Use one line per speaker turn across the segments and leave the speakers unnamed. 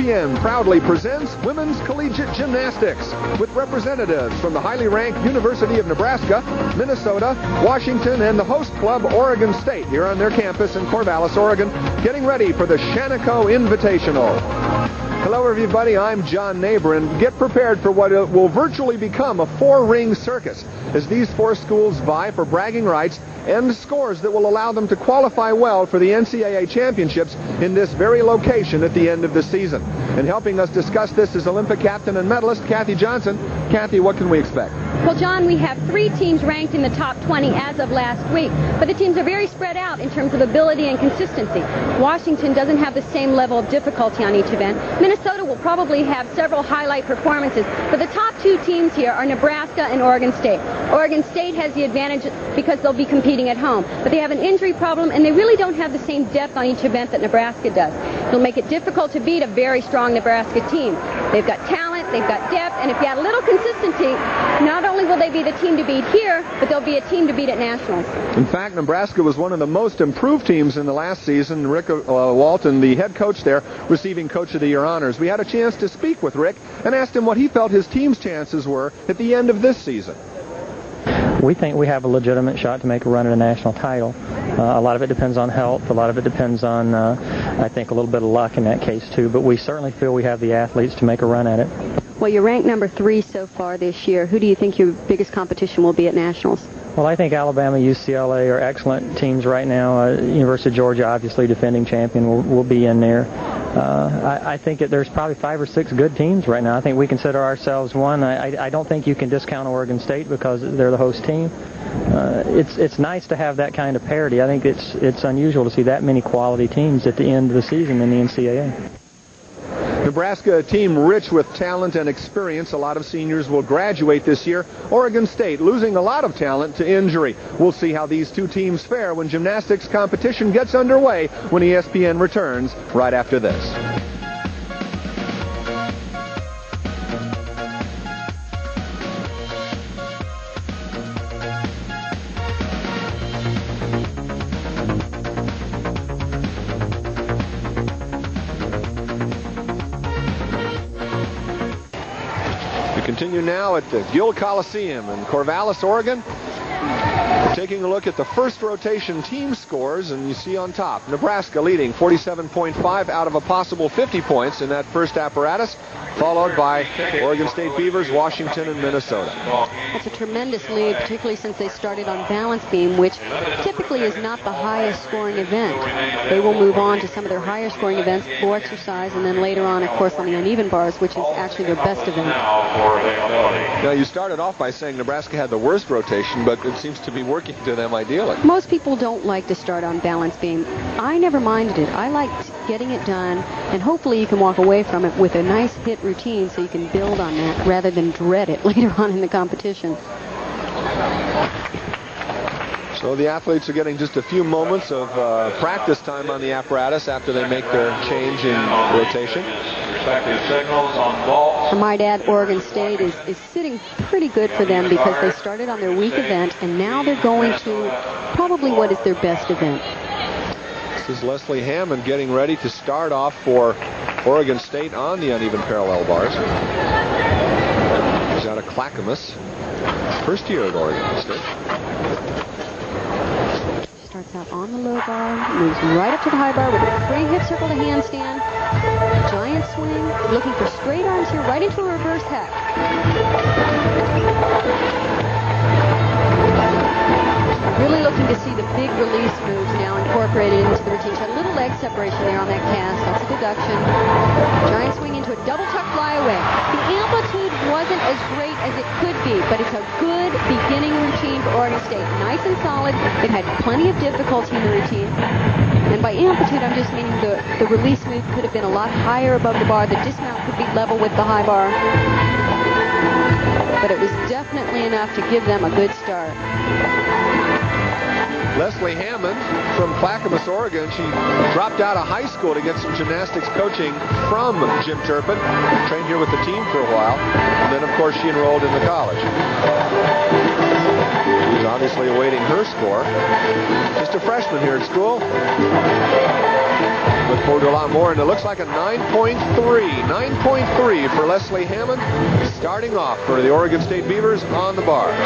ESPN proudly presents Women's Collegiate Gymnastics with representatives from the highly ranked University of Nebraska, Minnesota, Washington, and the host club Oregon State here on their campus in Corvallis, Oregon, getting ready for the Shanico Invitational. Hello everybody, I'm John Neighbor, and get prepared for what will virtually become a four-ring circus as these four schools vie for bragging rights and scores that will allow them to qualify well for the NCAA championships in this very location at the end of the season. And helping us discuss this is Olympic captain and medalist Kathy Johnson. Kathy, what can we expect?
Well, John, we have 3 teams ranked in the top 20 as of last week, but the teams are very spread out in terms of ability and consistency. Washington doesn't have the same level of difficulty on each event. Minnesota will probably have several highlight performances, but the top 2 teams here are Nebraska and Oregon State. Oregon State has the advantage because they'll be competing at home, but they have an injury problem, and they really don't have the same depth on each event that Nebraska does. It'll make it difficult to beat a very strong Nebraska team. They've got talent, they've got depth, and if you add a little consistency, not only will they be the team to beat here, but they'll be a team to beat at nationals.
In fact, Nebraska was one of the most improved teams in the last season. Rick Walton, the head coach there, receiving Coach of the Year honors. We had a chance to speak with Rick and asked him what he felt his team's chances were at the end of this season.
We think we have a legitimate shot to make a run at a national title. A lot of it depends on health. A lot of it depends on, I think, a little bit of luck in that case, too. But we certainly feel we have the athletes to make a run at it.
Well, you're ranked number 3 so far this year. Who do you think your biggest competition will be at nationals?
Well, I think Alabama, UCLA are excellent teams right now. University of Georgia, obviously defending champion, will be in there. I think that there's probably 5 or 6 good teams right now. I think we consider ourselves one. I don't think you can discount Oregon State because they're the host team. It's nice to have that kind of parity. I think it's unusual to see that many quality teams at the end of the season in the NCAA.
Nebraska, a team rich with talent and experience. A lot of seniors will graduate this year. Oregon State losing a lot of talent to injury. We'll see how these 2 teams fare when gymnastics competition gets underway when ESPN returns right after this. Continue now at the Gill Coliseum in Corvallis, Oregon. We're taking a look at the first rotation team scores, and you see on top, Nebraska leading 47.5 out of a possible 50 points in that first apparatus, followed by Oregon State Beavers, Washington, and Minnesota.
That's a tremendous lead, particularly since they started on balance beam, which typically is not the highest scoring event. They will move on to some of their higher scoring events, floor exercise, and then later on, of course, on the uneven bars, which is actually their best event.
Now, you started off by saying Nebraska had the worst rotation, but it seems to be working to them ideally.
Most people don't like to start on balance beam. I never minded it. I liked getting it done, and hopefully you can walk away from it with a nice hit routine so you can build on that rather than dread it later on in the competition.
So the athletes are getting just a few moments of practice time on the apparatus after they make their change in rotation.
I might add, Oregon State is sitting pretty good for them because they started on their weak event and now they're going to probably what is their best event.
This is Leslie Hammond getting ready to start off for Oregon State on the uneven parallel bars. He's out of Clackamas, first year at Oregon State.
Starts out on the low bar, moves right up to the high bar with a free hip circle to handstand, giant swing, looking for straight arms here, right into a reverse hack. Really looking to see the big release moves now incorporated into the routine. A little leg separation there on that cast. That's a deduction. Giant swing into a double tuck flyaway. The amplitude wasn't as great as it could be, but it's a good beginning routine for Oregon State. Nice and solid. It had plenty of difficulty in the routine. And by amplitude, I'm just meaning the release move could have been a lot higher above the bar. The dismount could be level with the high bar. But it was definitely enough to give them a good start.
Leslie Hammond from Clackamas, Oregon. She dropped out of high school to get some gymnastics coaching from Jim Turpin. Trained here with the team for a while. And then, of course, she enrolled in the college. She's obviously awaiting her score. Just a freshman here at school. Look forward to a lot more, and it looks like a 9.3 for Leslie Hammond, starting off for the Oregon State Beavers on the bars.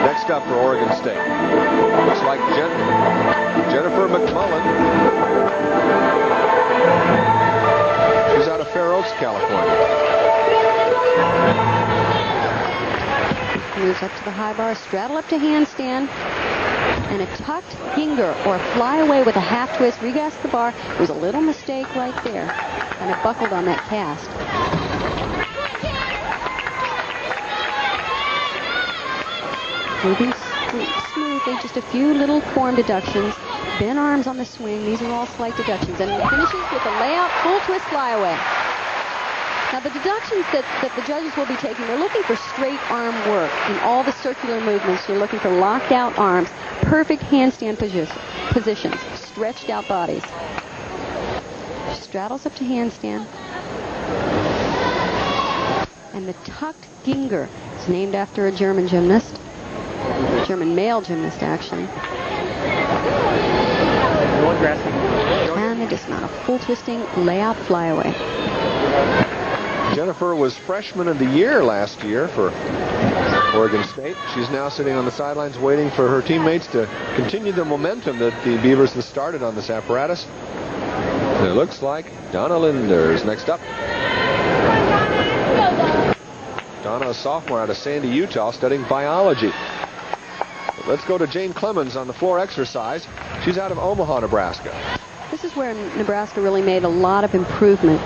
Next up for Oregon State, looks like Jennifer McMullen. She's out of Fair Oaks, California.
Moves up to the high bar, straddle up to handstand, and a tucked ginger or fly away with a half twist. Regas the bar. It was a little mistake right there, and it buckled on that cast. Moving smoothly, just a few little form deductions. Bent arms on the swing. These are all slight deductions. And finishes with a layout, full twist flyaway. Now the deductions that the judges will be taking, they're looking for straight arm work in all the circular movements. You're looking for locked out arms, perfect handstand positions, stretched out bodies. Straddles up to handstand. And the tucked ginger is named after a German gymnast. German male gymnast, actually. And they dismount a full twisting layout flyaway.
Jennifer was freshman of the year last year for Oregon State. She's now sitting on the sidelines waiting for her teammates to continue the momentum that the Beavers have started on this apparatus. And it looks like Donna Linders next up. Donna, a sophomore out of Sandy, Utah, studying biology. Let's go to Jane Clemens on the floor exercise. She's out of Omaha, Nebraska.
This is where Nebraska really made a lot of improvement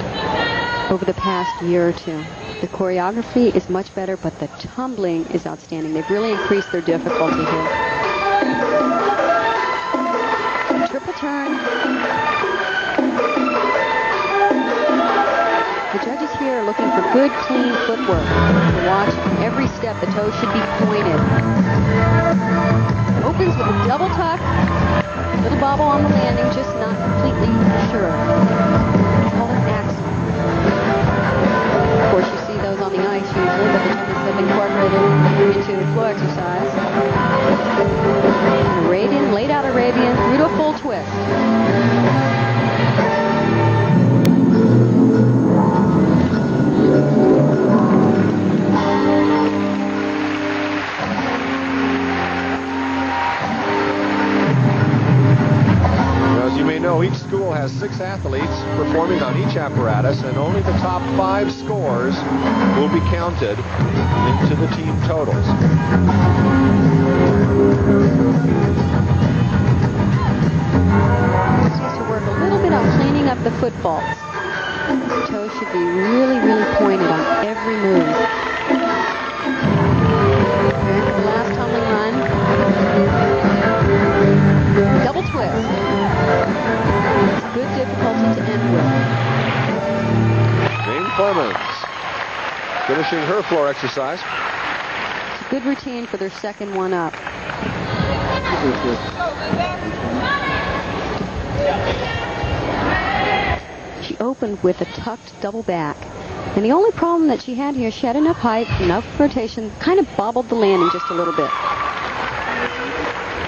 over the past year or two. The choreography is much better, but the tumbling is outstanding. They've really increased their difficulty here. Triple turn. The judges here are looking for good, clean footwork. To watch every step, the toes should be pointed. Opens with a double tuck. Little bobble on the landing, just not completely sure. Call it axel. Of course, you see those on the ice usually, but the judges have incorporated into the floor exercise. An Arabian, laid out Arabian, through to a full twist.
Each school has 6 athletes performing on each apparatus, and only the top 5 scores will be counted into the team totals.
Just has to work a little bit on cleaning up the foot faults. The toes should be really, really pointed on every move. Okay, the last tumbling run. Double twist. Good difficulty to end with.
Jane Clemens finishing her floor exercise.
It's a good routine for their second one up. She opened with a tucked double back. And the only problem that she had here, she had enough height, enough rotation, kind of bobbled the landing just a little bit.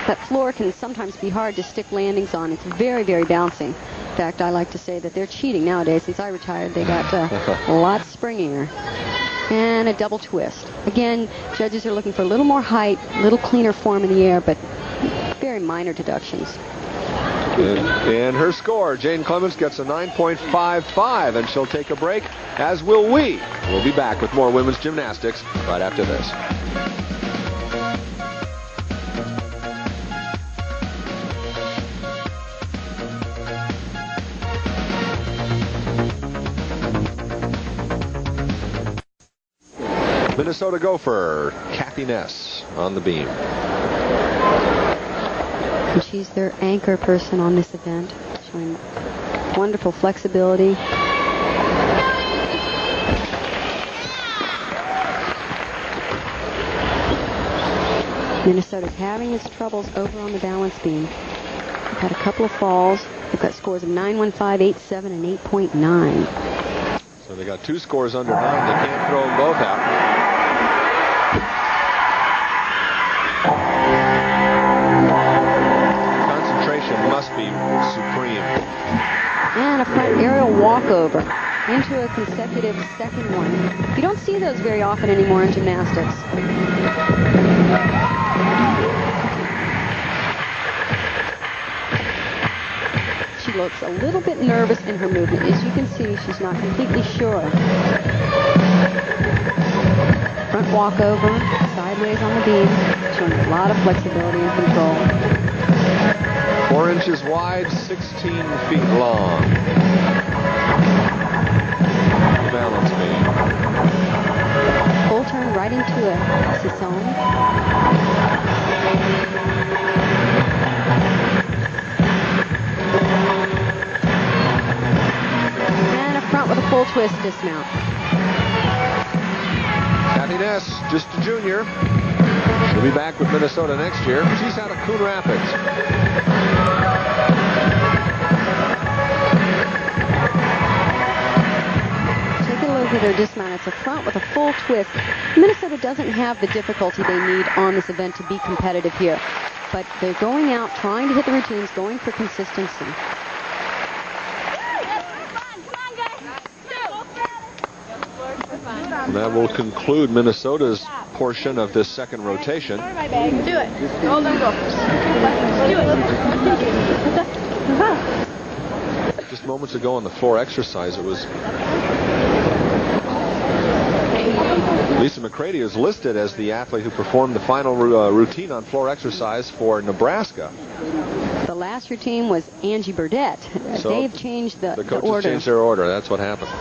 That floor can sometimes be hard to stick landings on. It's very, very bouncy. In fact, I like to say that they're cheating nowadays. Since I retired, they got a lot springier. And a double twist. Again, judges are looking for a little more height, a little cleaner form in the air, but very minor deductions.
And her score, Jane Clemens gets a 9.55, and she'll take a break, as will we. We'll be back with more women's gymnastics right after this. Minnesota Gopher, Kathy Ness on the beam.
And she's their anchor person on this event, showing wonderful flexibility. Minnesota's having its troubles over on the balance beam. They've had a couple of falls. They've got scores of 9.15, 8.7, and 8.9.
So they got 2 scores under 9. They can't throw them both out.
be supreme.
And a front aerial walkover into a consecutive second one. You don't see those very often anymore in gymnastics. She looks a little bit nervous in her movement. As you can see, she's not completely sure. Front walkover, sideways on the beam, showing a lot of flexibility and control.
4 inches wide, 16 feet long. Balance beam.
Full turn right into a Sisson. And a front with a full twist dismount.
Kathy Ness, just a junior. She'll be back with Minnesota next year. She's out of Coon Rapids.
Take a look at her dismount. It's a front with a full twist. Minnesota doesn't have the difficulty they need on this event to be competitive here. But they're going out, trying to hit the routines, going for consistency.
And that will conclude Minnesota's portion of this second rotation.
Do it. Hold on, go. Do it.
Just moments ago on the floor exercise, it was Lisa McCready is listed as the athlete who performed the final routine on floor exercise for Nebraska.
The last routine was Angie Burdett.
So
they've changed the
coaches
order.
changed their order. That's what happened.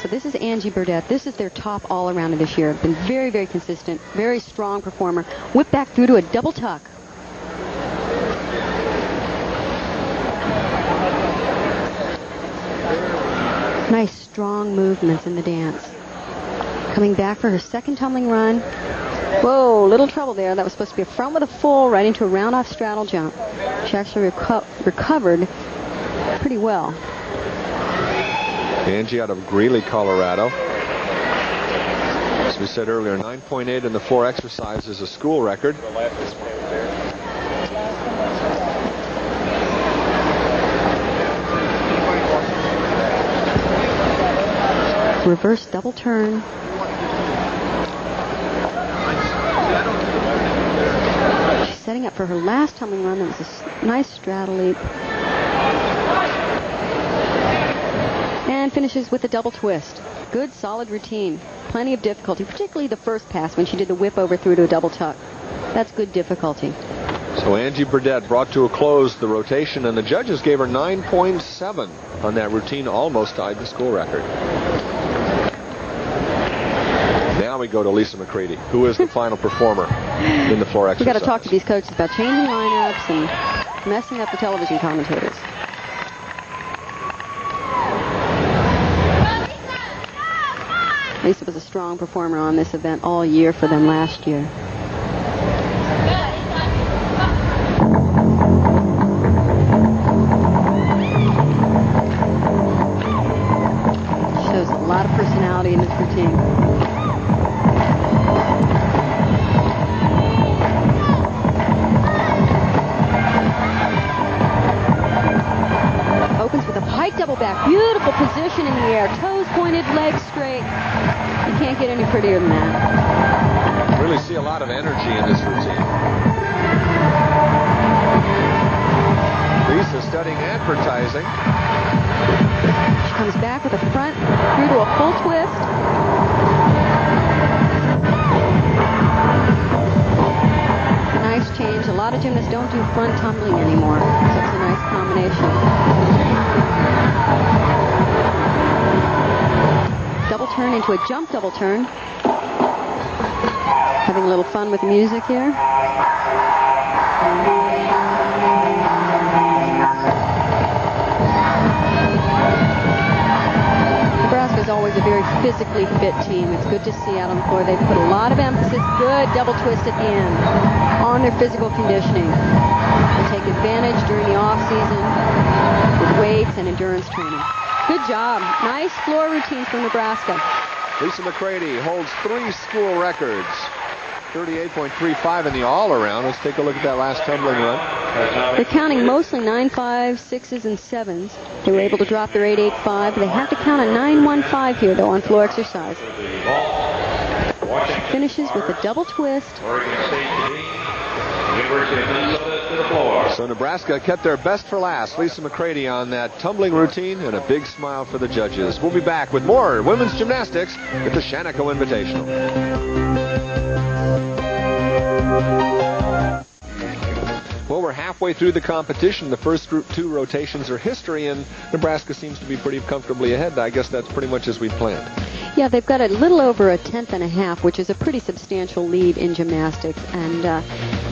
So this is Angie Burdett. This is their top all-arounder this year. Been very, very consistent, very strong performer. Whip back through to a double tuck. Nice, strong movements in the dance. Coming back for her second tumbling run. Whoa, little trouble there. That was supposed to be a front with a full right into a round-off straddle jump. She actually recovered pretty well.
Angie out of Greeley, Colorado. As we said earlier, 9.8 in the floor exercise is a school record.
Reverse double turn. She's setting up for her last tumbling run. That was a nice straddle leap. And finishes with a double twist. Good, solid routine. Plenty of difficulty, particularly the first pass when she did the whip over through to a double tuck. That's good difficulty.
So Angie Burdett brought to a close the rotation, and the judges gave her 9.7 on that routine, almost tied the school record. Now we go to Lisa McCready, who is the final performer in the floor exercise.
We've got to talk to these coaches about changing lineups and messing up the television commentators. Lisa was a strong performer on this event all year for them last year. Shows a lot of personality in this routine. Opens with a pike double back. Beautiful position in the air. Toes pointed, legs straight. You can't get any prettier than that.
Really see a lot of energy in this routine. Lisa studying advertising.
She comes back with a front through to a full twist. Nice change. A lot of gymnasts don't do front tumbling anymore, so it's a nice combination. Double turn into a jump double turn. Having a little fun with music here. Nebraska is always a very physically fit team. It's good to see out on the floor. They put a lot of emphasis, good double twist at the end, on their physical conditioning. They take advantage during the off-season with weights and endurance training. Good job. Nice floor routines from Nebraska.
Lisa McCready holds 3 school records. 38.35 in the all-around. Let's take a look at that last tumbling run.
They're counting mostly 9.5, 6s, and 7s. They were able to drop their 8.85. They have to count a 9.15 here, though, on floor exercise. Finishes with a double twist.
So Nebraska kept their best for last. Lisa McCready on that tumbling routine, and a big smile for the judges. We'll be back with more women's gymnastics at the Shanico Invitational. Well, we're halfway through the competition. The first two rotations are history, and Nebraska seems to be pretty comfortably ahead. I guess that's pretty much as we planned.
Yeah, they've got a little over a 10.5, which is a pretty substantial lead in gymnastics. And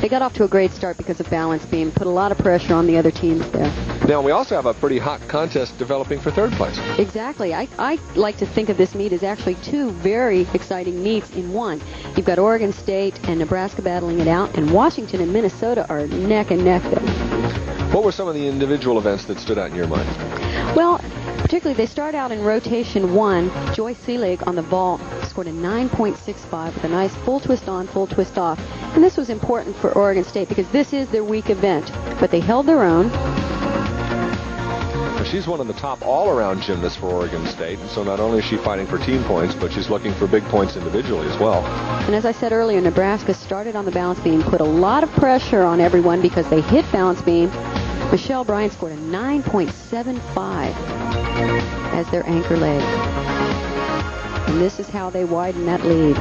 they got off to a great start because of balance beam. Put a lot of pressure on the other teams there.
Now, we also have a pretty hot contest developing for third place.
Exactly. I like to think of this meet as actually two very exciting meets in one. You've got Oregon State and Nebraska battling it out, and Washington and Minnesota are neck and neck there.
What were some of the individual events that stood out in your mind?
Well, particularly they start out in rotation 1. Joy Seelig on the vault scored a 9.65 with a nice full twist on, full twist off. And this was important for Oregon State because this is their weak event. But they held their own.
She's one of the top all-around gymnasts for Oregon State, and so not only is she fighting for team points, but she's looking for big points individually as well.
And as I said earlier, Nebraska started on the balance beam, put a lot of pressure on everyone because they hit balance beam. Michelle Bryan scored a 9.75 as their anchor leg. And this is how they widen that lead.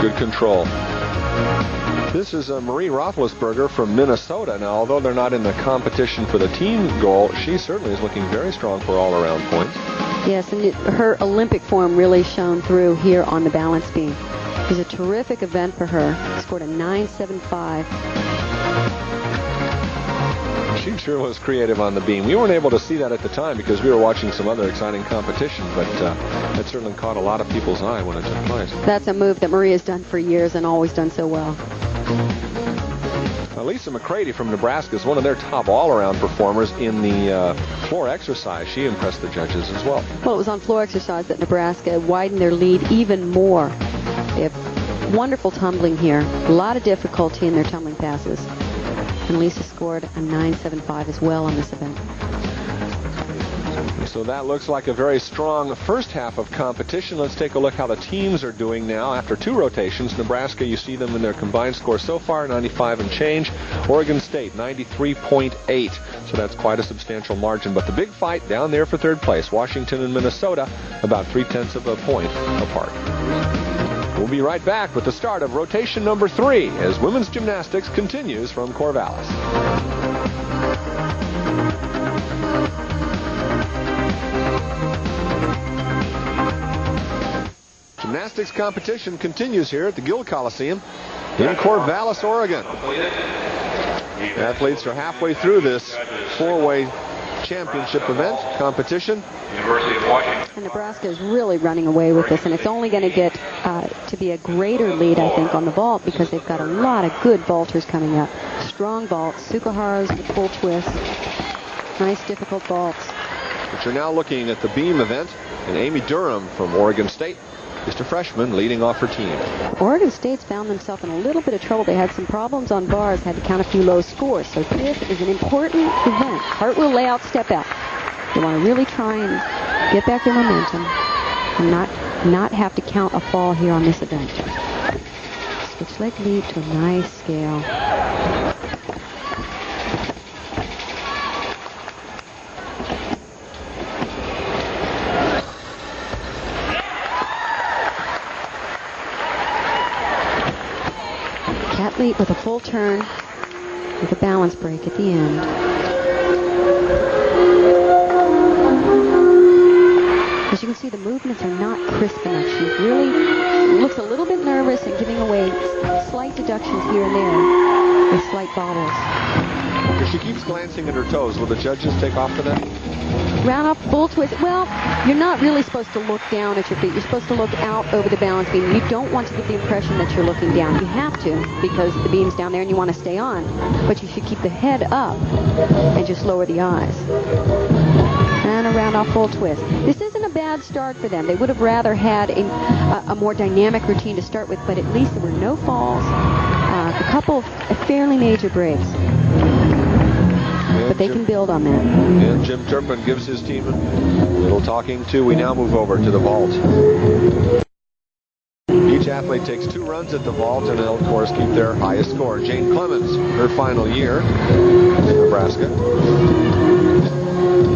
Good control. This is Marie Roethlisberger from Minnesota. Now, although they're not in the competition for the team goal, she certainly is looking very strong for all-around points.
Yes, and her Olympic form really shone through here on the balance beam. It was a terrific event for her. Scored a 9.75.
She sure was creative on the beam. We weren't able to see that at the time because we were watching some other exciting competition, but that certainly caught a lot of people's eye when it took place.
That's a move that Marie has done for years and always done so well.
Lisa McCready from Nebraska is one of their top all-around performers in the floor exercise. She impressed the judges as well.
Well, it was on floor exercise that Nebraska widened their lead even more. They have wonderful tumbling here. A lot of difficulty in their tumbling passes. And Lisa scored a 9.75 as well on this event.
So that looks like a very strong first half of competition. Let's take a look how the teams are doing now. After two rotations, Nebraska, you see them in their combined score so far, 95 and change. Oregon State, 93.8. So that's quite a substantial margin. But the big fight down there for third place, Washington and Minnesota, about 0.3 of a point apart. We'll be right back with the start of rotation number 3 as women's gymnastics continues from Corvallis. Gymnastics competition continues here at the Gill Coliseum in Corvallis, Oregon. Athletes are halfway through this four-way championship event competition.
And Nebraska is really running away with this, and it's only going to get to be a greater lead, I think, on the vault because they've got a lot of good vaulters coming up. Strong vaults, Sukuharas with full twist, nice difficult vaults.
But you're now looking at the beam event, and Amy Durham from Oregon State, just a freshman, leading off her team.
Oregon State's found themselves in a little bit of trouble. They had some problems on bars, had to count a few low scores. So this is an important event. Cartwheel layout, step out. They want to really try and get back their momentum and not have to count a fall here on this event. Switch leg lead to a nice scale. Cat leap with a full turn with a balance break at the end. As you can see, the movements are not crisp enough. She really looks a little bit nervous and giving away slight deductions here and there with slight bobbles.
She keeps glancing at her toes. Will the judges take off for that?
Round up, full twist. Well, you're not really supposed to look down at your feet. You're supposed to look out over the balance beam. You don't want to give the impression that you're looking down. You have to because the beam's down there and you want to stay on. But you should keep the head up and just lower the eyes. And a round-off full twist. This isn't a bad start for them. They would have rather had a more dynamic routine to start with, but at least there were no falls, a couple of fairly major breaks. But they can build on that.
And Jim Turpin gives his team a little talking to. We now move over to the vault. Each athlete takes 2 runs at the vault, and they'll, of course, keep their highest score. Jane Clemens, her final year in Nebraska.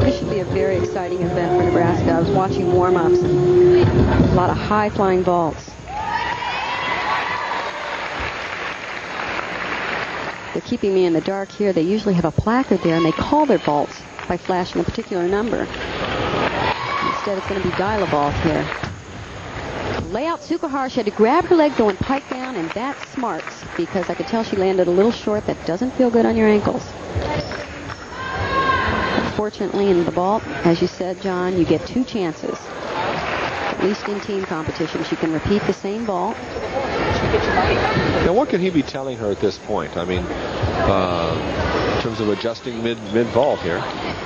This should be a very exciting event for Nebraska. I was watching warm-ups. A lot of high-flying vaults. They're keeping me in the dark here. They usually have a placard there, and they call their vaults by flashing a particular number. Instead, it's going to be dial-a-vault here. Layout, Sukahar, she had to grab her leg going pike down, and that's smart, because I could tell she landed a little short. That doesn't feel good on your ankles. Fortunately, in the vault, as you said, John, you get 2 chances. At least in team competitions, you can repeat the same vault.
Now, what can he be telling her at this point? I mean, in terms of adjusting mid-vault here.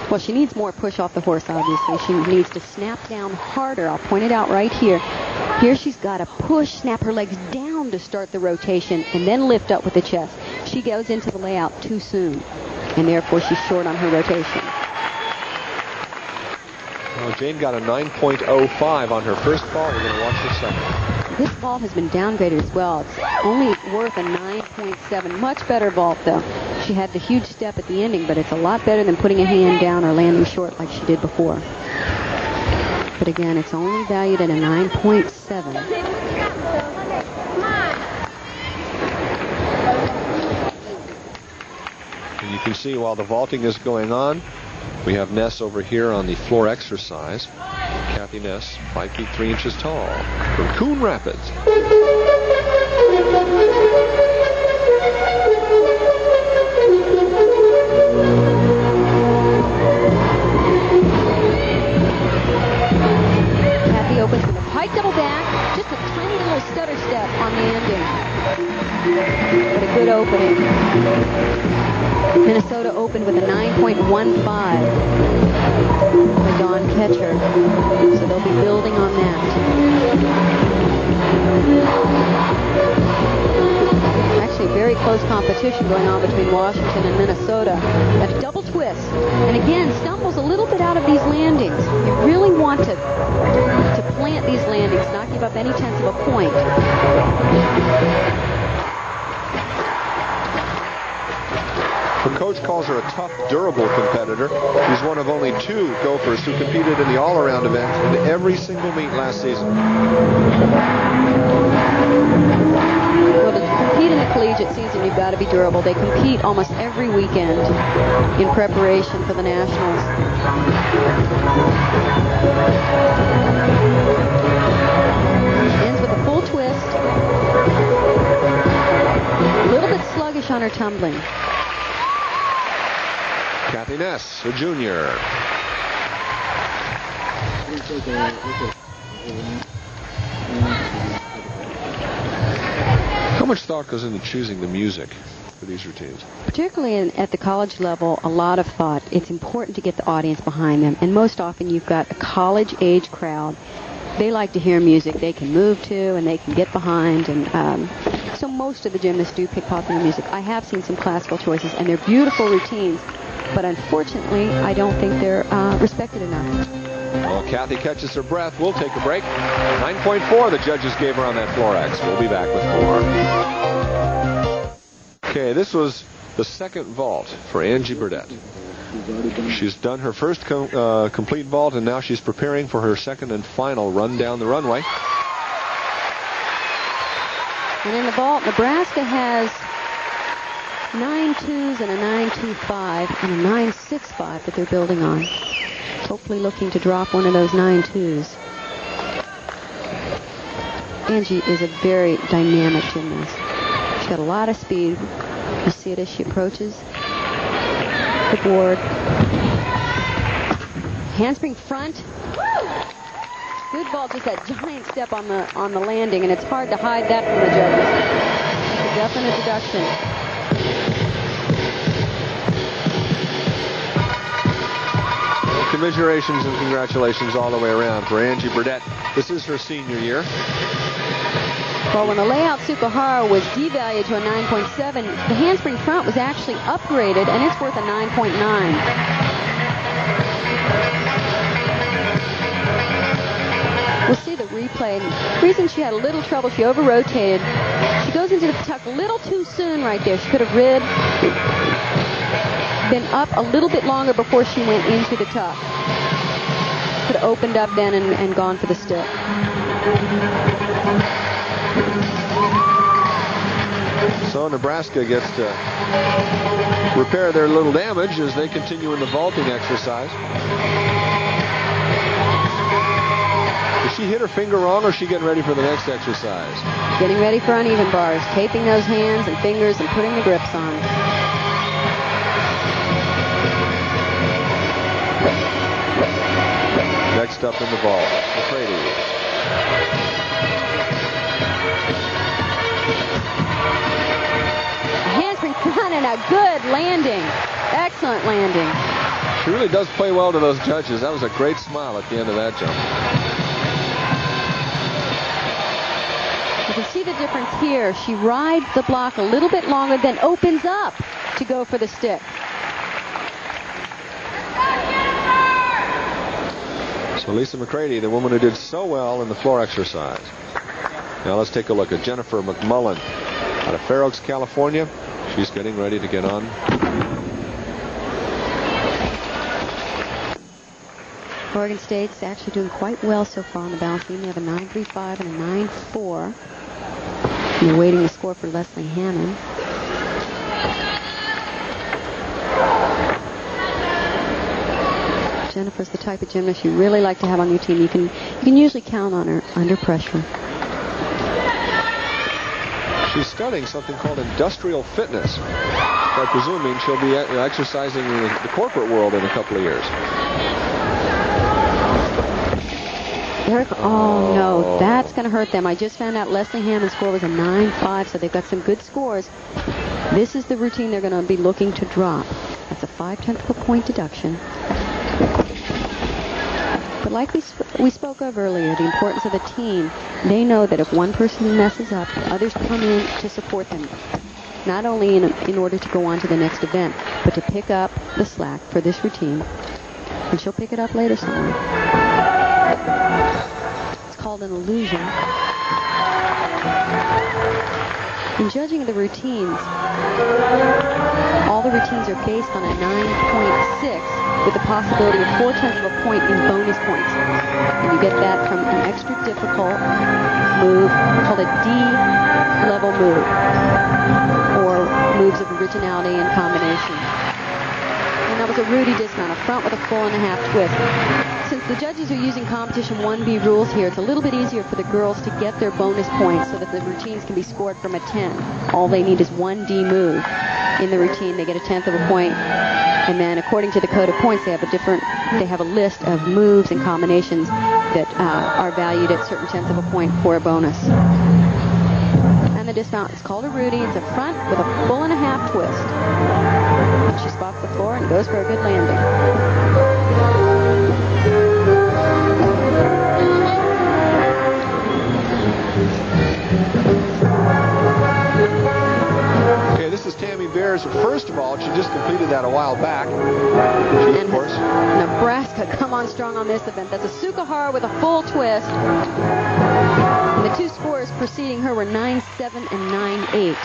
Well, she needs more push off the horse, obviously. She needs to snap down harder. I'll point it out right here. Here she's got to push, snap her legs down to start the rotation, and then lift up with the chest. She goes into the layout too soon, and therefore she's short on her rotation.
Well, Jane got a 9.05 on her first ball. We're going to watch her second.
This vault has been downgraded as well. It's only worth a 9.7. Much better vault, though. She had the huge step at the ending, but it's a lot better than putting a hand down or landing short like she did before. But again, it's only valued at a 9.7.
And you can see while the vaulting is going on, we have Ness over here on the floor exercise. Kathy Ness, 5 feet 3 inches tall, from Coon Rapids.
Kathy opens with a pike double back, just a tiny little stutter step on the ending. But a good opening. Minnesota opened with a 9.15 by Dawn Ketcher. So they'll be building on that. Actually, very close competition going on between Washington and Minnesota. A double twist. And again, stumbles a little bit out of these landings. You really want to plant these landings, not give up any tenth of a point.
Her coach calls her a tough, durable competitor. She's one of only 2 gophers who competed in the all-around event in every single meet last season.
Well, to compete in the collegiate season, you've got to be durable. They compete almost every weekend in preparation for the Nationals. Ends with a full twist. A little bit sluggish on her tumbling.
Kathy Ness, a junior. How much thought goes into choosing the music for these routines?
Particularly at the college level, a lot of thought. It's important to get the audience behind them. And most often you've got a college-age crowd. They like to hear music they can move to and they can get behind. And so most of the gymnasts do pick popular music. I have seen some classical choices, and they're beautiful routines. But unfortunately, I don't think they're respected enough.
Well, Kathy catches her breath. We'll take a break. 9.4 the judges gave her on that floor X. We'll be back with more. Okay, this was the second vault for Angie Burdett. She's done her first complete vault, and now she's preparing for her second and final run down the runway.
And in the vault, Nebraska has 9.2s and a 9.25 and a 9.65 that they're building on. Hopefully looking to drop one of those 9.2s. Angie is a very dynamic gymnast. She's got a lot of speed. You see it as she approaches the board. Handspring front. Good vault, just that giant step on the landing, and it's hard to hide that from the judges. It's a definite deduction.
commiserations and congratulations all the way around for Angie Burdett. This is her senior year.
Well, when the layout Tsukahara was devalued to a 9.7, the handspring front was actually upgraded, and it's worth a 9.9. We'll see the replay. The reason she had a little trouble, she over-rotated. She goes into the tuck a little too soon right there. She could have been up a little bit longer before she went into the tuck. Could have opened up then and gone for the stick.
So Nebraska gets to repair their little damage as they continue in the vaulting exercise. Did she hit her finger wrong, or is she getting ready for the next exercise?
Getting ready for uneven bars, taping those hands and fingers and putting the grips on.
Next up in the vault, McCready.
Handspring front and a good landing. Excellent landing.
She really does play well to those judges. That was a great smile at the end of that jump.
You can see the difference here. She rides the block a little bit longer, then opens up to go for the stick.
So Lisa McCready, the woman who did so well in the floor exercise. Now let's take a look at Jennifer McMullen out of Fair Oaks, California. She's getting ready to get on.
Oregon State's actually doing quite well so far on the balance beam. They have a 9.35 and a 9.4. And they're waiting to score for Leslie Hammond. Jennifer's the type of gymnast you really like to have on your team. You can usually count on her under pressure.
She's studying something called industrial fitness. I'm presuming she'll be exercising in the corporate world in a couple of years.
Oh, no, that's going to hurt them. I just found out Leslie Hammond's score was a 9.5, so they've got some good scores. This is the routine they're going to be looking to drop. That's a 0.5 of a point deduction. But like we spoke of earlier, the importance of the team, they know that if one person messes up, others come in to support them, not only in order to go on to the next event, but to pick up the slack for this routine. And she'll pick it up later somewhere. It's called an illusion. In judging the routines, all the routines are based on a 9.6 with the possibility of 0.4 of a point in bonus points. And you get that from an extra difficult move called a D-level move, or moves of originality and combination. And that was a Rudy dismount, a front with a 4.5 twist. Since the judges are using competition 1B rules here, it's a little bit easier for the girls to get their bonus points so that the routines can be scored from a 10. All they need is one D move in the routine. They get a 1/10 of a point. And then according to the code of points, they have a list of moves and combinations that are valued at certain 1/10 of a point for a bonus. And the dismount is called a Rudy. It's a front with a 4.5 twist. And she spots the floor and goes for a good landing.
This is Tammy Bear's first vault. She just completed that a while back. She, of course.
Nebraska come on strong on this event. That's a Tsukahara with a full twist. And the two scores preceding her were 9.7 and 9.8.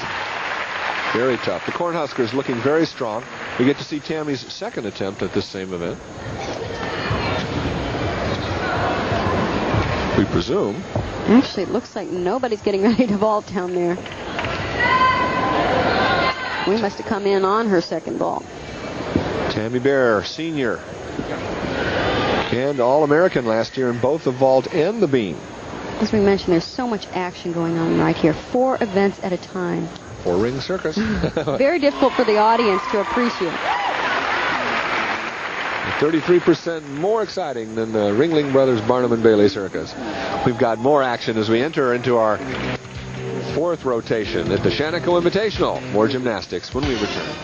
Very tough. The Cornhuskers looking very strong. We get to see Tammy's second attempt at this same event. We presume.
Actually, it looks like nobody's getting ready to vault down there. We must have come in on her second vault.
Tammy Bear, senior. And All-American last year in both the vault and the beam.
As we mentioned, there's so much action going on right here. 4 events at a time.
4-ring circus.
Very difficult for the audience to appreciate.
33% more exciting than the Ringling Brothers Barnum and Bailey Circus. We've got more action as we enter into our 4th rotation at the Shanico Invitational. More gymnastics when we return.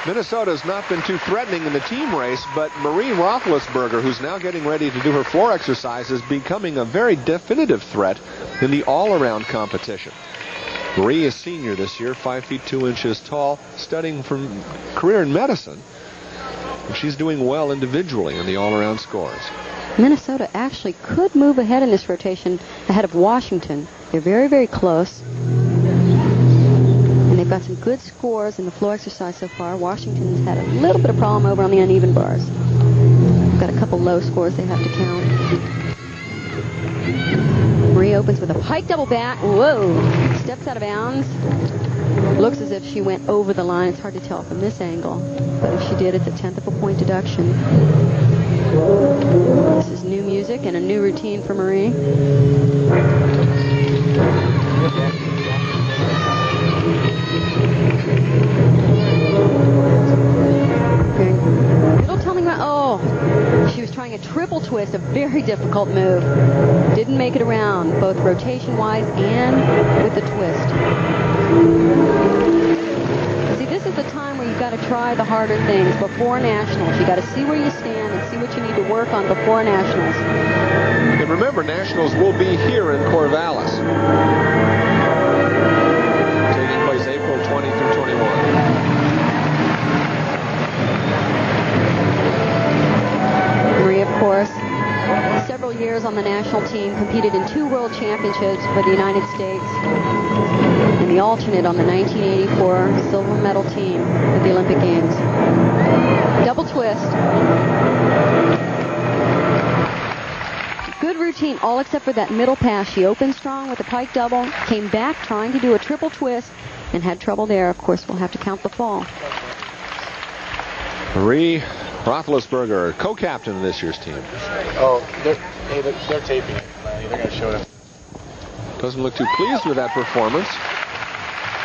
Minnesota's not been too threatening in the team race, but Marie Roethlisberger, who's now getting ready to do her floor exercise, is becoming a very definitive threat in the all-around competition. Marie is senior this year, 5 feet 2 inches tall, studying for career in medicine. And she's doing well individually in the all-around scores.
Minnesota actually could move ahead in this rotation ahead of Washington. They're very, very close. And they've got some good scores in the floor exercise so far. Washington's had a little bit of problem over on the uneven bars. Got a couple low scores they have to count. Marie opens with a pike double back. Whoa! Steps out of bounds. Looks as if she went over the line. It's hard to tell from this angle. But if she did, it's a 1/10 of a point deduction. This is new music and a new routine for Marie. Middle tumbling around. Oh, she was trying a triple twist, a very difficult move. Didn't make it around, both rotation-wise and with the twist. See, this is the time where you've got to try the harder things before nationals. You've got to see where you stand and see what you need to work on before nationals.
And remember, nationals will be here in Corvallis, taking place April 20 through 21.
Marie, of course, several years on the national team, competed in 2 world championships for the United States, and the alternate on the 1984 silver medal team at the Olympic Games. Double twist. Good routine, all except for that middle pass. She opened strong with a pike double, came back trying to do a triple twist, and had trouble there. Of course, we'll have to count the fall.
Marie Roethlisberger, co-captain of this year's team.
Oh, they're taping it. They're going to show it.
Doesn't look too pleased with that performance.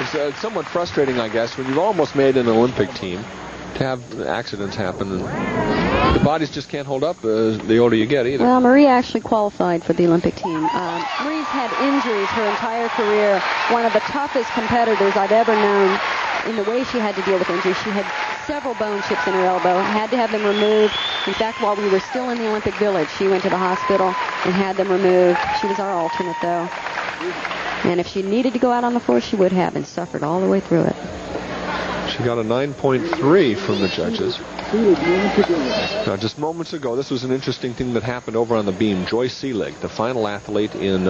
It's somewhat frustrating, I guess, when you've almost made an Olympic team, to have accidents happen. And the bodies just can't hold up the older you get either.
Well, Marie actually qualified for the Olympic team. Marie's had injuries her entire career. One of the toughest competitors I've ever known in the way she had to deal with injuries. She had several bone chips in her elbow, had to have them removed. In fact, while we were still in the Olympic Village, she went to the hospital and had them removed. She was our alternate, though. And if she needed to go out on the floor, she would have, and suffered all the way through it.
She got a 9.3 from the judges. Now, just moments ago, this was an interesting thing that happened over on the beam. Joyce Seelig, the final athlete in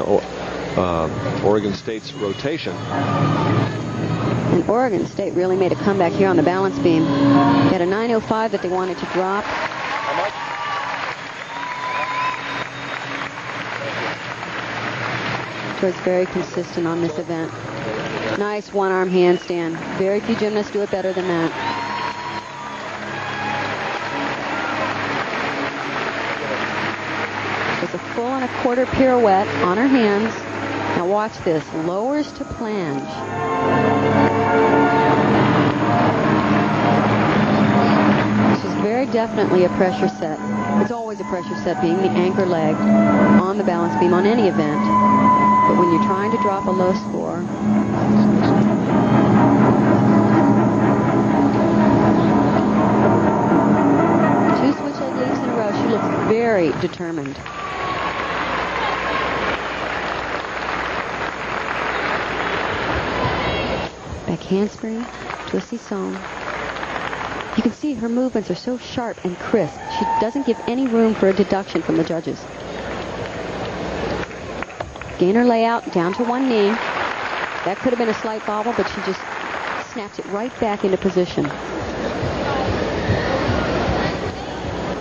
Oregon State's rotation.
And Oregon State really made a comeback here on the balance beam. They had a 9.05 that they wanted to drop. Was very consistent on this event. Nice one-arm handstand. Very few gymnasts do it better than that. It's a 1 1/4 pirouette on her hands. Now watch this. Lowers to planche. This is very definitely a pressure set. It's always a pressure set, being the anchor leg on the balance beam on any event. But when you're trying to drop a low score, two switch leg leaps in a row, she looks very determined. Back handspring, twisty song. You can see her movements are so sharp and crisp. She doesn't give any room for a deduction from the judges. Gainer layout down to one knee. That could have been a slight bobble, but she just snaps it right back into position.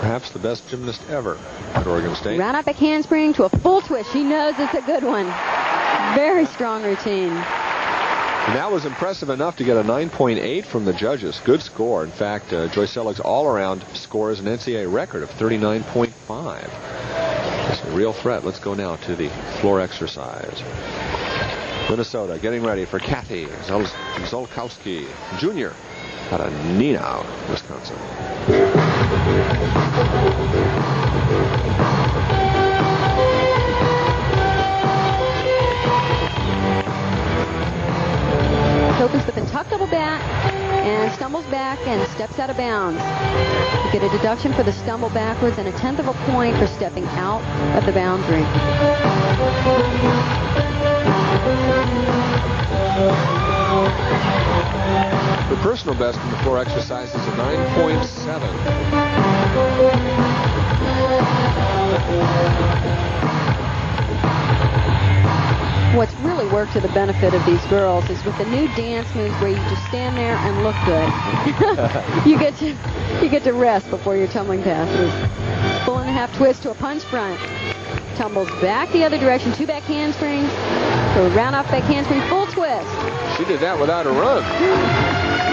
Perhaps the best gymnast ever at Oregon State.
Round up back handspring to a full twist. She knows it's a good one. Very strong routine.
And that was impressive enough to get a 9.8 from the judges. Good score. In fact, Joyce Selig's all-around score is an NCAA record of 39.5. It's a real threat. Let's go now to the floor exercise. Minnesota getting ready for Kathy Zolkowski Jr. out of Neenah, Wisconsin. Opens with a tuck double back and stumbles
tumbles back and steps out of bounds. You get a deduction for the stumble backwards and a 1/10 of a point for stepping out of the boundary.
The personal best in the floor exercise is a 9.7.
What's really worked to the benefit of these girls is with the new dance moves where you just stand there and look good. you get to rest before your tumbling passes. Full and a half twist to a punch front. Tumbles back the other direction, 2 back handsprings, to a round off back handspring, full twist.
She did that without a run.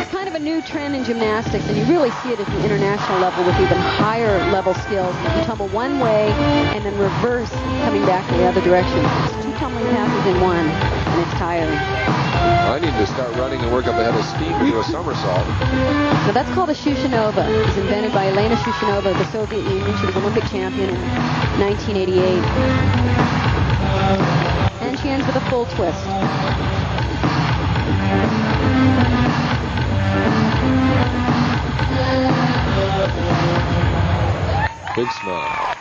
It's kind of a new trend in gymnastics, and you really see it at the international level with even higher level skills. You tumble one way and then reverse coming back the other direction. It's 2 tumbling passes in one, and it's tiring.
I need to start running and work up ahead of steam to do a somersault.
Now that's called a Shushinova. It was invented by Elena Shushinova of the Soviet Union. She was Olympic champion in 1988. And she ends with a full twist.
Big smile.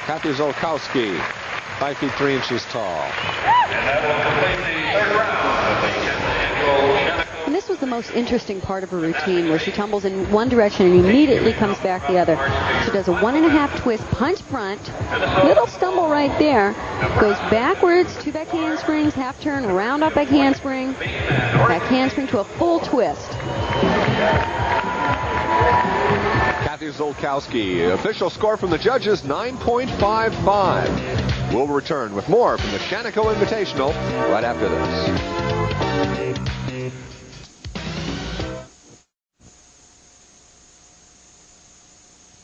Kathy Zolkowski, 5 feet 3 inches tall.
And this was the most interesting part of her routine, where she tumbles in one direction and immediately comes back the other. She does a 1.5 twist, punch front, little stumble right there, goes backwards, 2 back handsprings, half turn, round off back handspring to a full twist.
Kathy Zolkowski, official score from the judges, 9.55. We'll return with more from the Shanico Invitational right after this.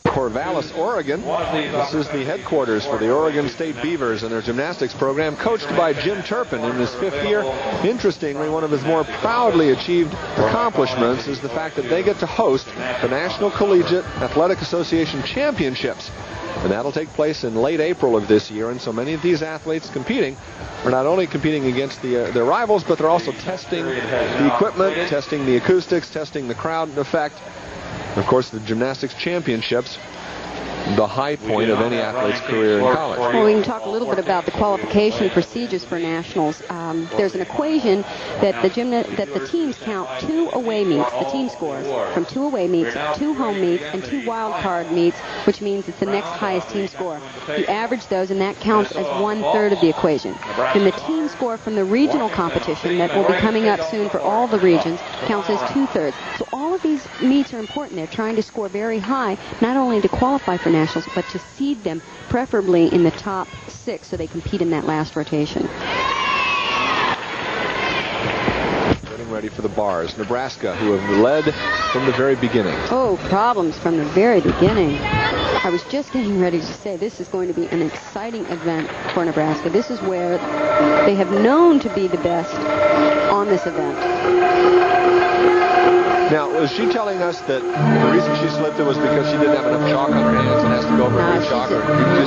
Corvallis, Oregon. This is the headquarters for the Oregon State Beavers and their gymnastics program, coached by Jim Turpin in his 5th year. Interestingly, one of his more proudly achieved accomplishments is the fact that they get to host the National Collegiate Athletic Association Championships. And that'll take place in late April of this year. And so many of these athletes competing are not only competing against their rivals, but they're also testing the equipment, testing the acoustics, testing the crowd effect. Of course, the gymnastics championships, the high point of any athlete's career in college.
Well, we can talk a little bit about the qualification procedures for nationals. There's an equation that the teams count 2 away meets, the team scores, from 2 away meets, 2 home meets, and 2 wild card meets, which means it's the next highest team score. You average those, and that counts as 1/3 of the equation. Then the team score from the regional competition that will be coming up soon for all the regions counts as 2/3. So all of these meets are important. They're trying to score very high, not only to qualify for nationals, but to seed them preferably in the top 6 so they compete in that last rotation.
Getting ready for the bars. Nebraska, who have led from the very beginning.
Oh, problems from the very beginning. I was just getting ready to say this is going to be an exciting event for Nebraska. This is where they have known to be the best on this event.
Now, was she telling us that the reason she slipped it was because she didn't have enough chalk on her hands and has to go over and get chalk?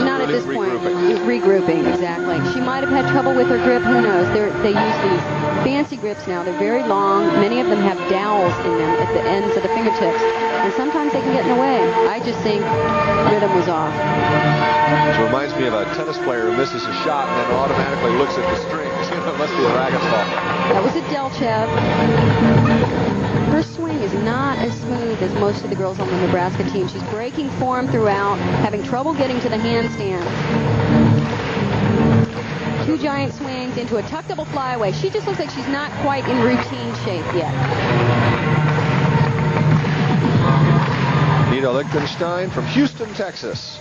Not at this point. Regrouping, exactly. She might have had trouble with her grip. Who knows? They use these fancy grips now. They're very long. Many of them have dowels in them at the ends of the fingertips. And sometimes they can get in the way. I just think rhythm was off.
Which reminds me of a tennis player who misses a shot and then automatically looks at the strings. It must be a racket's fault.
That was a Delchev. Her swing is not as smooth as most of the girls on the Nebraska team. She's breaking form throughout, having trouble getting to the handstand. 2 giant swings into a tuck double flyaway. She just looks like she's not quite in routine shape yet.
Nita Lichtenstein from Houston, Texas.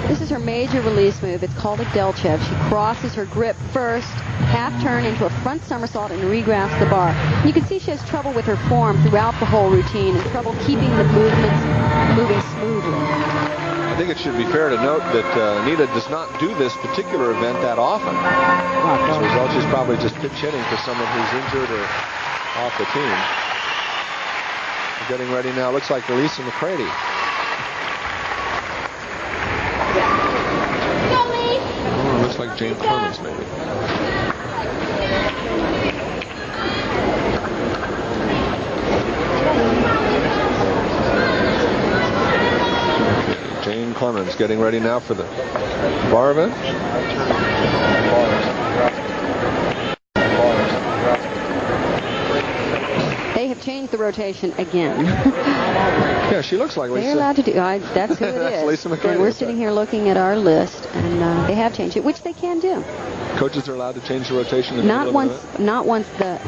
This is her major release move. It's called a Delchev. She crosses her grip first, half turn into a front somersault, and regrasps the bar. You can see she has trouble with her form throughout the whole routine and trouble keeping the movements moving smoothly.
I think it should be fair to note that Nita does not do this particular event that often. As a result, she's probably just pitch hitting for someone who's injured or off the team. We're getting ready now. Looks like Lisa McCready. Looks like Jane Clemens, maybe. Clemens getting ready now for the bar event.
They have changed the rotation again.
Yeah, she looks like Lisa.
They're allowed to do. That's who it is.
Lisa McCready.
And we're sitting here looking at our list, and they have changed it, which they can do.
Coaches are allowed to change the rotation.
Not once the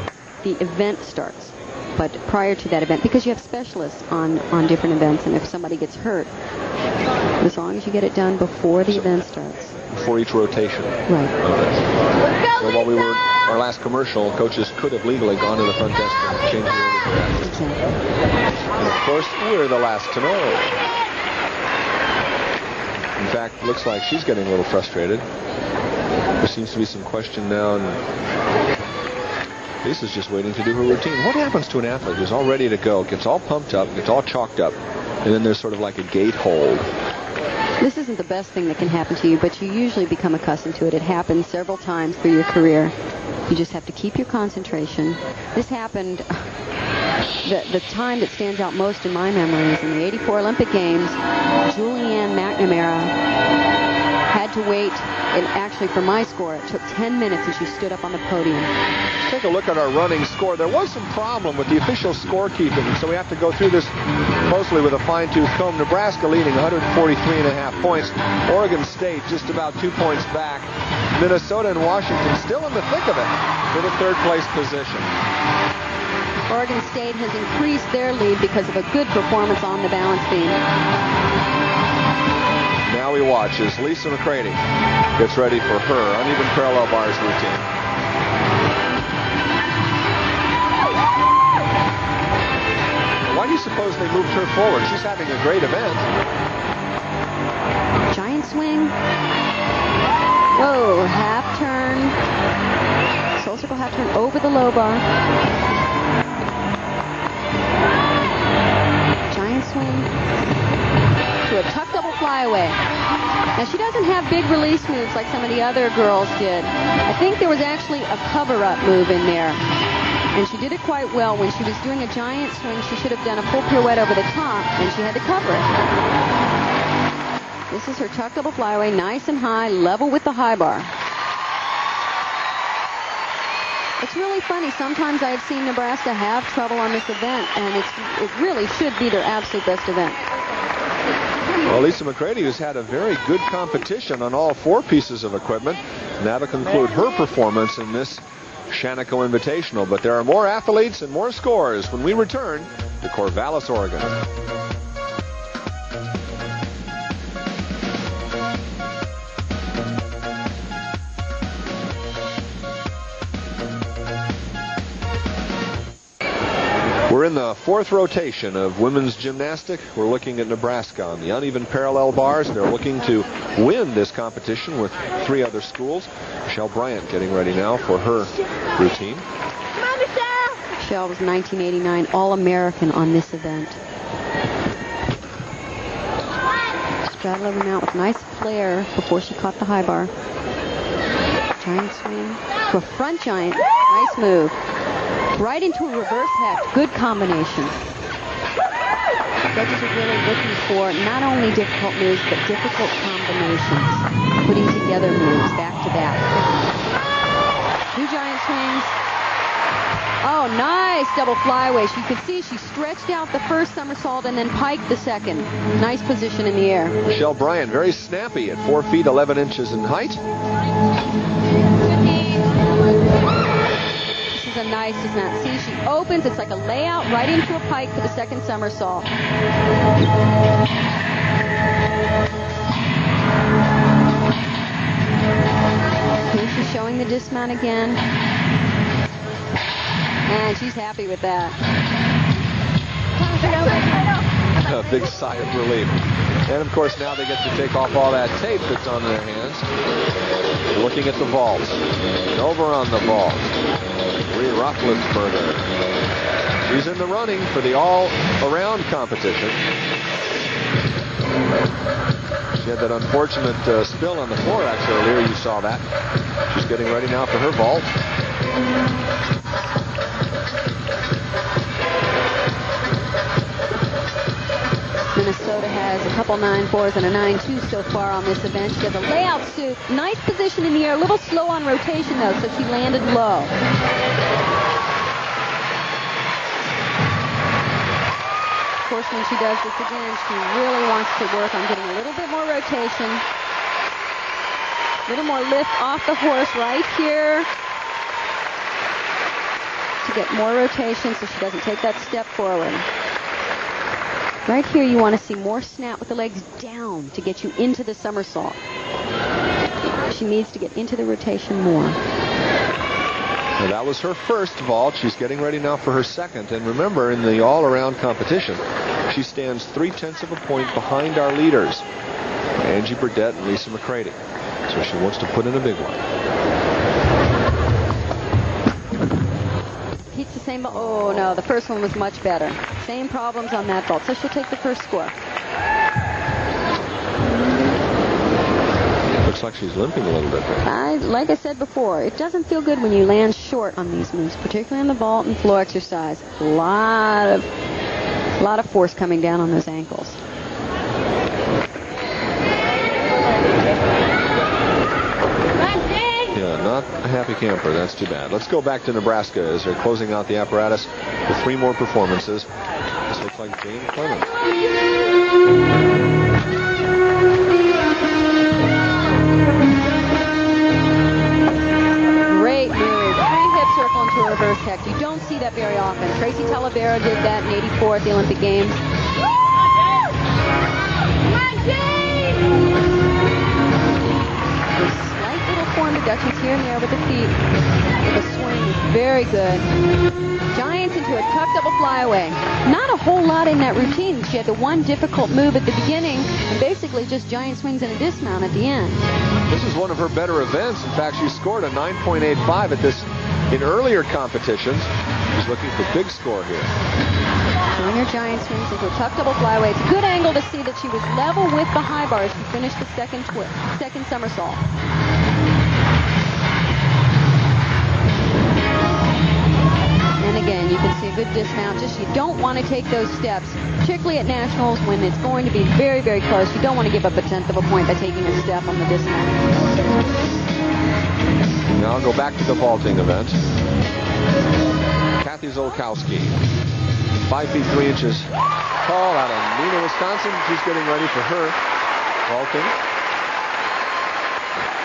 event starts, but prior to that event, because you have specialists on different events, and if somebody gets hurt, as long as you get it done before the event starts.
Before each rotation.
Right.
So while we were our last commercial, coaches could have legally gone to the front desk and changed the order for that.
Exactly.
And of course, we're the last to know. In fact, looks like she's getting a little frustrated. There seems to be some question now, and Lisa's just waiting to do her routine. What happens to an athlete who's all ready to go, gets all pumped up, gets all chalked up, and then there's sort of like a gate hold?
This isn't the best thing that can happen to you, but you usually become accustomed to it. It happens several times through your career. You just have to keep your concentration. This happened, the time that stands out most in my memory is in the '84 Olympic Games. Julianne McNamara had to wait, and actually for my score, it took 10 minutes, and she stood up on the podium.
Take a look at our running score. There was some problem with the official scorekeeping, so we have to go through this closely with a fine-tooth comb. Nebraska leading 143.5 points. Oregon State just about 2 points back. Minnesota and Washington still in the thick of it for the third-place position.
Oregon State has increased their lead because of a good performance on the balance beam.
Now we watch as Lisa McCready gets ready for her uneven parallel bars routine. Why do you suppose they moved her forward? She's having a great event.
Giant swing. Whoa, half turn. Soul circle half turn over the low bar. Giant swing. To a tuck double flyaway. Now she doesn't have big release moves like some of the other girls did. I think there was actually a cover-up move in there. And she did it quite well. When she was doing a giant swing, she should have done a full pirouette over the top, and she had to cover it. This is her tuck double flyaway, nice and high, level with the high bar. It's really funny. Sometimes I've seen Nebraska have trouble on this event, and it really should be their absolute best event.
Well, Lisa McCready has had a very good competition on all four pieces of equipment. And that'll conclude her performance in this Shanico Invitational. But there are more athletes and more scores when we return to Corvallis, Oregon. We're in the fourth rotation of women's gymnastics. We're looking at Nebraska on the uneven parallel bars. They're looking to win this competition with three other schools. Michelle Bryant getting ready now for her routine.
Michelle was 1989 All-American on this event. Straddle over mount with nice flare before she caught the high bar. Giant swing to a front giant. Nice move. Right into a reverse heft. Good combination. Judges are really looking for not only difficult moves, but difficult combinations. Putting together moves back to back. Two giant swings. Oh, nice double flyaways. You could see she stretched out the first somersault and then piked the second. Nice position in the air.
Michelle Bryant, very snappy at 4 feet 11 inches in height.
This is a nice descent. See, she opens. It's like a layout right into a pike for the second somersault. Here she's showing the dismount again. And she's happy with that.
A big sigh of relief. And of course now they get to take off all that tape that's on their hands. They're looking at the vault. And over on the vault, Bree Roethlisberger. She's in the running for the all-around competition. She had that unfortunate spill on the floor actually earlier. You saw that. She's getting ready now for her vault.
Minnesota has a couple 9-4s and a 9-2 so far on this event. She has a layout suit. Nice position in the air. A little slow on rotation, though, so she landed low. Of course, when she does this again, she really wants to work on getting a little bit more rotation. A little more lift off the horse right here to get more rotation so she doesn't take that step forward. Right here, you want to see more snap with the legs down to get you into the somersault. She needs to get into the rotation more.
Well, that was her first vault. She's getting ready now for her second. And remember, in the all-around competition, she stands 0.3 of a point behind our leaders, Angie Burdett and Lisa McCready. So she wants to put in a big one.
Keeps the same. Oh, no, the first one was much better. Same problems on that vault. So she'll take the first score.
Looks like she's limping a little bit there.
Like I said before, it doesn't feel good when you land short on these moves, particularly on the vault and floor exercise. A lot of force coming down on those ankles.
Yeah, not a happy camper. That's too bad. Let's go back to Nebraska as they're closing out the apparatus with 3 more performances. This looks like Jane Clemens.
Great move. 3-hip circle into a reverse hex. You don't see that very often. Tracy Talavera did that in '84 at the Olympic Games. Slight little form deductions here and there with the feet. The swing is very good. Giants into a tuck double flyaway. Not a whole lot in that routine. She had the one difficult move at the beginning and basically just giant swings and a dismount at the end.
This is one of her better events. In fact, she scored a 9.85 at this in earlier competitions. She's looking for big score here.
Doing her giant swings into a tuck double flyaway. It's a good angle to see that she was level with the high bars to finish the second somersault. And again, you can see a good dismount. Just you don't want to take those steps, particularly at nationals when it's going to be very, very close. You don't want to give up 1/10 of a point by taking a step on the dismount.
Now I'll go back to the vaulting event. Kathy Zolkowski, 5 feet 3 inches tall out of Neenah, Wisconsin. She's getting ready for her vaulting.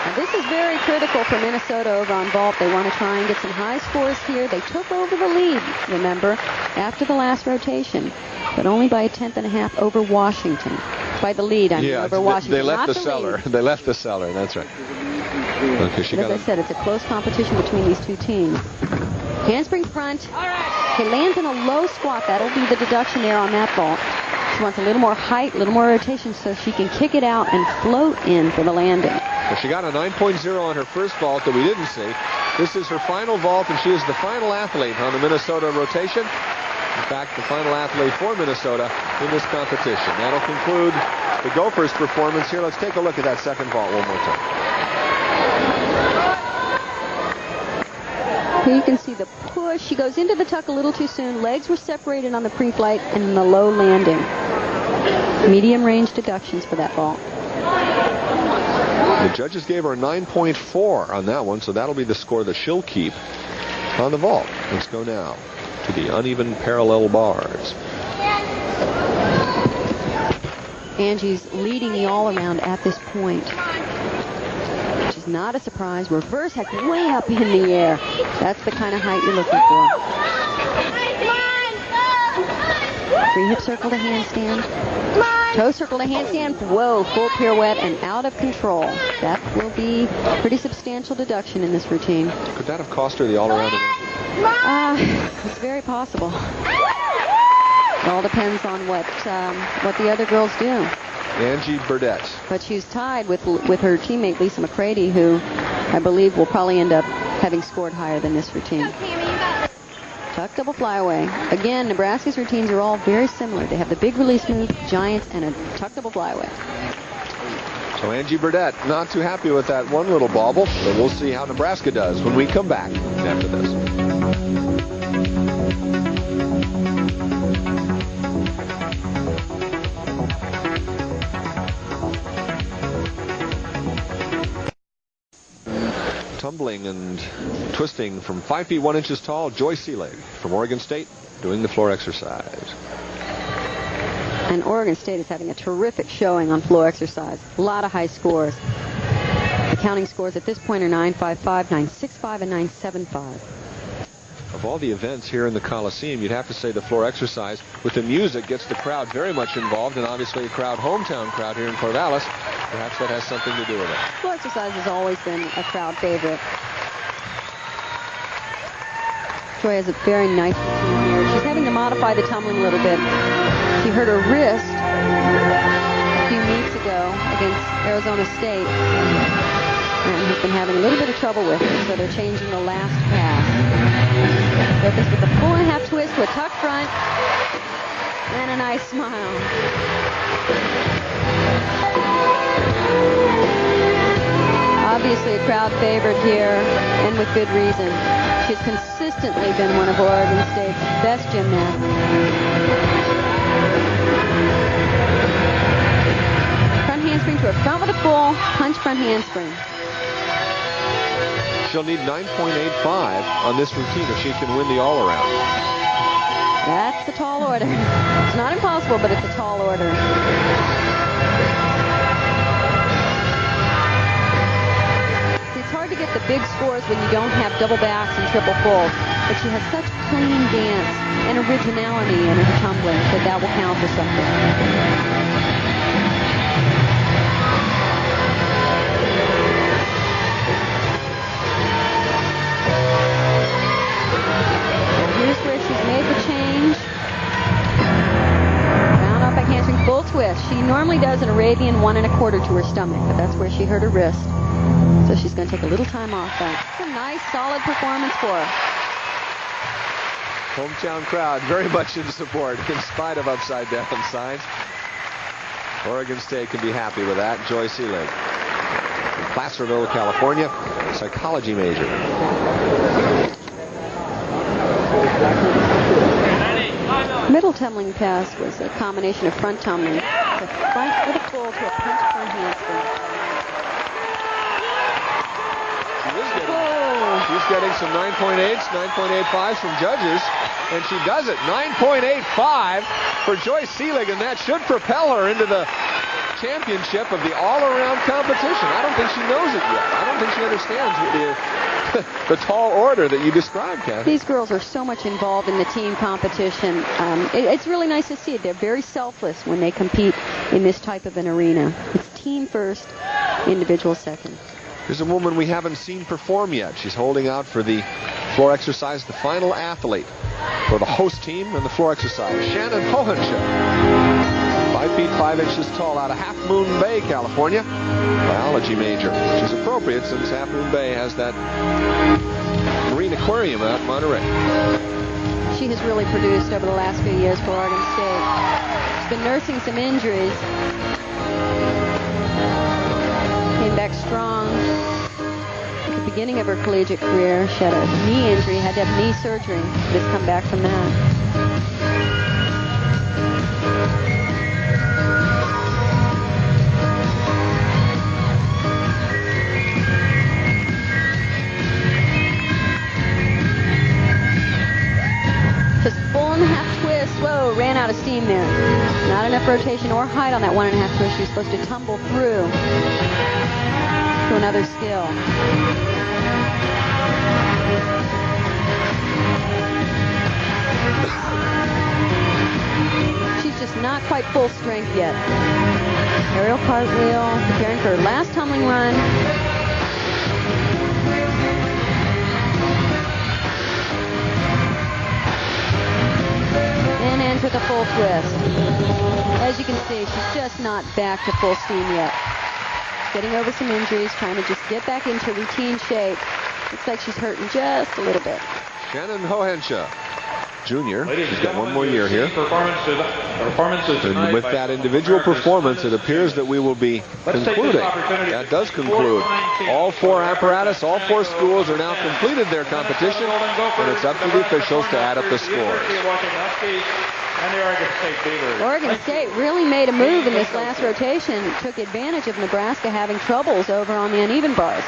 And this is very critical for Minnesota over on vault. They want to try and get some high scores here. They took over the lead, remember, after the last rotation, but only by 1/10.5 over Washington. By the lead, I mean, over Washington.
They left
not
the cellar. They left the cellar. That's right. Okay,
as I said, it's a close competition between these two teams. Handspring front. He lands in a low squat. That'll be the deduction there on that vault. She wants a little more height, a little more rotation so she can kick it out and float in for the landing.
Well, she got a 9.0 on her first vault that we didn't see. This is her final vault, and she is the final athlete on the Minnesota rotation. In fact, the final athlete for Minnesota in this competition. That'll conclude the Gophers' performance here. Let's take a look at that second vault one more time.
Here you can see the push. She goes into the tuck a little too soon. Legs were separated on the pre-flight and in the low landing. Medium range deductions for that vault.
The judges gave her a 9.4 on that one, so that'll be the score that she'll keep on the vault. Let's go now to the uneven parallel bars.
Angie's leading the all-around at this point. Which is not a surprise. Reverse hex way up in the air. That's the kind of height you're looking for. 3-hip circle to handstand. Toe circle to handstand. Whoa, full pirouette and out of control. That will be a pretty substantial deduction in this routine.
Could that have cost her the all-around event?
It's very possible. It all depends on what the other girls do.
Angie Burdett.
But she's tied with her teammate Lisa McCready, who I believe will probably end up having scored higher than this routine. Tuck double flyaway. Again, Nebraska's routines are all very similar. They have the big release move, giants, and a tuck double flyaway.
So Angie Burdett not too happy with that one little bauble, but we'll see how Nebraska does when we come back after this. rolling and twisting from 5 feet 1 inches tall, Joy Seelig from Oregon State doing the floor exercise.
And Oregon State is having a terrific showing on floor exercise. A lot of high scores. The counting scores at this point are 9.55, 9.65, and 9.75.
Of all the events here in the Coliseum, you'd have to say the floor exercise with the music gets the crowd very much involved, and obviously a hometown crowd here in Corvallis. Perhaps that has something to do with it.
Floor exercise has always been a crowd favorite. Joy has a very nice routine here. She's having to modify the tumbling a little bit. She hurt her wrist a few meets ago against Arizona State and has been having a little bit of trouble with it, so they're changing the last pass. Opens with a full and a half twist to a tuck front and a nice smile. Obviously a crowd favorite here, and with good reason. She's consistently been one of Oregon State's best gymnasts. Front handspring to her front with a full punch front handspring.
She'll need 9.85 on this routine if she can win the all-around.
That's a tall order. It's not impossible, but it's a tall order. It's hard to get the big scores when you don't have double backs and triple folds, but she has such clean dance and originality in her tumbling that will count for something. Here's where she's made the change. Round off back handspring, full twist. She normally does an Arabian 1 1/4 to her stomach, but that's where she hurt her wrist. So she's going to take a little time off that. It's a nice, solid performance for her.
Hometown crowd very much in support in spite of upside down signs. Oregon State can be happy with that. Joy Seelig from Placerville, California, psychology major.
Middle tumbling pass was a combination of front tumbling, a front with a full to a punch front handspring.
She's getting some 9.8s, 9.85s from judges, and she does it. 9.85 for Joy Seelig, and that should propel her into the championship of the all-around competition. I don't think she knows it yet. I don't think she understands the tall order that you described, Kathy.
These girls are so much involved in the team competition. It's really nice to see it. They're very selfless when they compete in this type of an arena. It's team first, individual second.
Here's a woman we haven't seen perform yet. She's holding out for the floor exercise, the final athlete for the host team and the floor exercise, Shannon Hohensche. 5 feet 5 inches tall, out of Half Moon Bay, California. Biology major, which is appropriate since Half Moon Bay has that marine aquarium out in Monterey.
She has really produced over the last few years for Oregon State. She's been nursing some injuries. Came back strong at the beginning of her collegiate career. She had a knee injury, had to have knee surgery. Just come back from that. Just full and a half twist. Whoa, ran out of steam there. Not enough rotation or height on that 1 1/2 twist. She was supposed to tumble through to another skill. She's just not quite full strength yet. Aerial cartwheel, preparing for her last tumbling run. And ends with a full twist. As you can see, she's just not back to full steam yet. Getting over some injuries, trying to just get back into routine shape. Looks like she's hurting just a little bit.
Shannon Hohensche, junior. She's got one more year here. And with that individual performance, it appears that we will be concluding. That does conclude. All four apparatus, all four schools are now completed their competition, and it's up to the officials to add up the scores.
Oregon State really made a move in this last rotation, took advantage of Nebraska having troubles over on the uneven bars.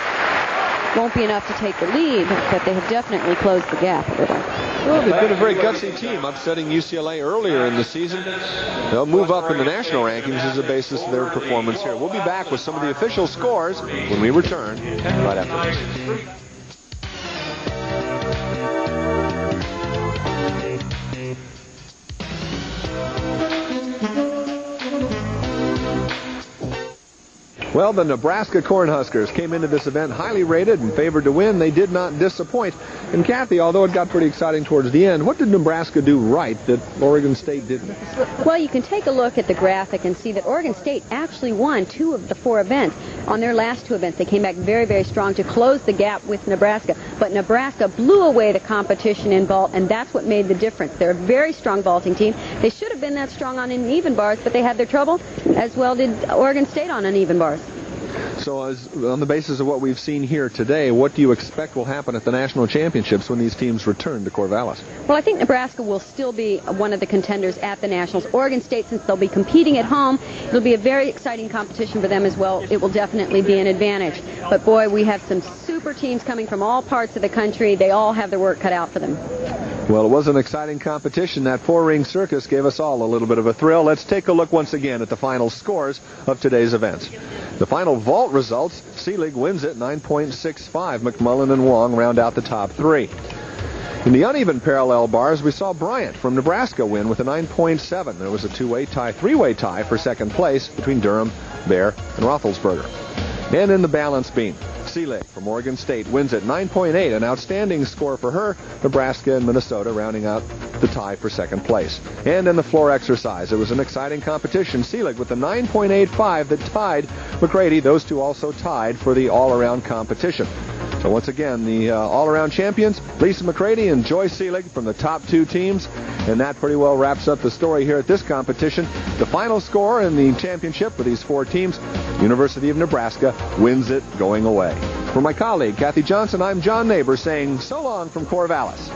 won't be enough to take the lead, but they have definitely closed the gap a little.
Well, they've been a very gutsy team, upsetting UCLA earlier in the season. They'll move up in the national rankings as a basis of their performance here. We'll be back with some of the official scores when we return right after this. Well, the Nebraska Cornhuskers came into this event highly rated and favored to win. They did not disappoint. And Kathy, although it got pretty exciting towards the end, what did Nebraska do right that Oregon State didn't?
Well, you can take a look at the graphic and see that Oregon State actually won 2 of the 4 events. On their last 2 events, they came back very, very strong to close the gap with Nebraska. But Nebraska blew away the competition in vault, and that's what made the difference. They're a very strong vaulting team. They should have been that strong on uneven bars, but they had their trouble, as well did Oregon State on uneven bars.
So on the basis of what we've seen here today, what do you expect will happen at the national championships when these teams return to Corvallis?
Well, I think Nebraska will still be one of the contenders at the nationals. Oregon State, since they'll be competing at home, it'll be a very exciting competition for them as well. It will definitely be an advantage. But boy, we have some super teams coming from all parts of the country. They all have their work cut out for them.
Well, it was an exciting competition. That 4-ring circus gave us all a little bit of a thrill. Let's take a look once again at the final scores of today's events. The final vault results, Seelig wins it 9.65. McMullen and Wong round out the top 3. In the uneven parallel bars, we saw Bryant from Nebraska win with a 9.7. There was a 2-way tie, 3-way tie for second place between Durham, Bear, and Roethlisberger. And in the balance beam, Seelig from Oregon State wins at 9.8, an outstanding score for her. Nebraska and Minnesota rounding out the tie for second place. And in the floor exercise, it was an exciting competition. Seelig with a 9.85 that tied McCready. Those two also tied for the all-around competition. So once again, the all-around champions, Lisa McCready and Joy Seelig from the top 2 teams. And that pretty well wraps up the story here at this competition. The final score in the championship for these 4 teams, University of Nebraska wins it going away. For my colleague, Kathy Johnson, I'm John Neighbor saying so long from Corvallis.